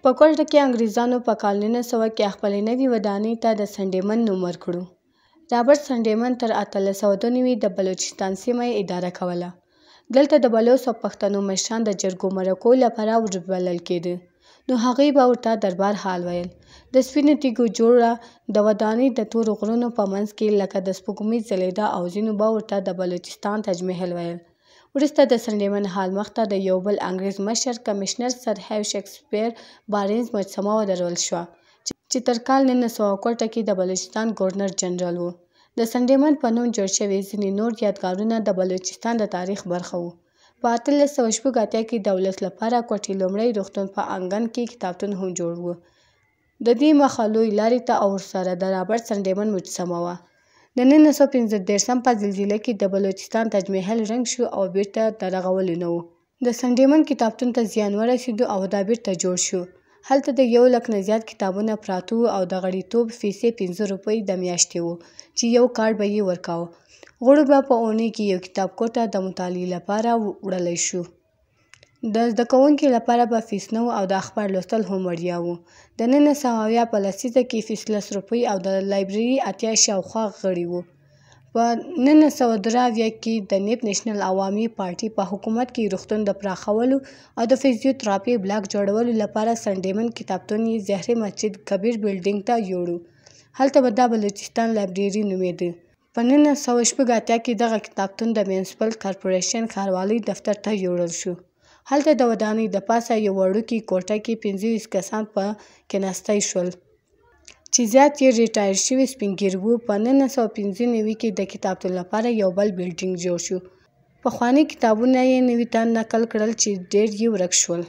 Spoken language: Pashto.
په کوټه کې انګریزانو په کال 1900 کې خپلې نوې ودانۍ ته د سنډیمن نوم ورکړو. رابرټ سنډیمن تر 1892 د بلوچستان سیمه یې اداره کوله. دلته د بلوڅ او پښتنو مشران د جرګو مرکو لپاره وربلل کېده، نو هغوی به ورته دربار حال ویل. د سپینو تیږو جوړه د ودانۍ د تورو غرونو په منځ کې لکه د سپوږمۍ ځلېده او ځینو به ورته د بلوچستان تاج محل ویل. وروسته د سنډیمن حال مخته د یو بل انګریز مشر کمشنر سر هیو شکسپیر بارنز مجسمه ودرول شوه چې تر کال 1900 کوټه کې د بلوچستان ګورنر جنرال و. د سنډیمن په نوم جوړ شوي ځینې نور یادګارونه د بلوچستان د تاریخ برخه وو. په 1886 کې د ولس لپاره کوټې لومړی روغتون په انګن کې کتابتون هم جوړ و. د دې مخه لوی لارې ته او ورسره د رابرټ سنډیمن مجسمه وه. د 1945 په زلزله کې د بلوچستان تاج محل رنګ شو او بیرته د رغولو نه و. د سنډیمن کتابتون ته زیان ورسېدو او دا بیرته جوړ شو. هلته د 100,000 نه زیات کتابونه پراته وو او د غړیتوب فیسې 15 روپۍ د میاشتې وو چې یو کارت به یې ورکاوه. غړو به په اونۍ کې یو کتاب کوټه د مطالعې لپاره وړلی شو. د زده کوونکو لپاره به فیس نه و او د اخبار لوستل هم وړیا وو. د 1900 په لسیزه کې فیس 10 روپۍ او د لایبرري 80 شاوخوا غړي وو. په 1903 کې د نیپ نېشنل عوامي پارټي په حکومت کې روغتون د پراخولو او د فزیوتراپي بلاک جوړولو لپاره سنډیمن کتابتون یې زهري مسجد کبیر بلډینګ ته یوړو. هلته به د بلوچستان لایبرري نومېده. په 1986 کې دغه کتابتون د میونسپل کارپوریشن ښاروالۍ دفتر ته یوړل شو. هلته د ودانۍ د پاسه یو وړوکې کوټه کې 25 کسان په کېناستی شول چې زیات یې ریټایر شوي سپین ږیري وو. په 1995 کې د کتابتون لپاره یو بل بلډینګ جوړ شو. پخواني کتابونه یې نوي ته نقل کړل چې ډېر یې ورک شول.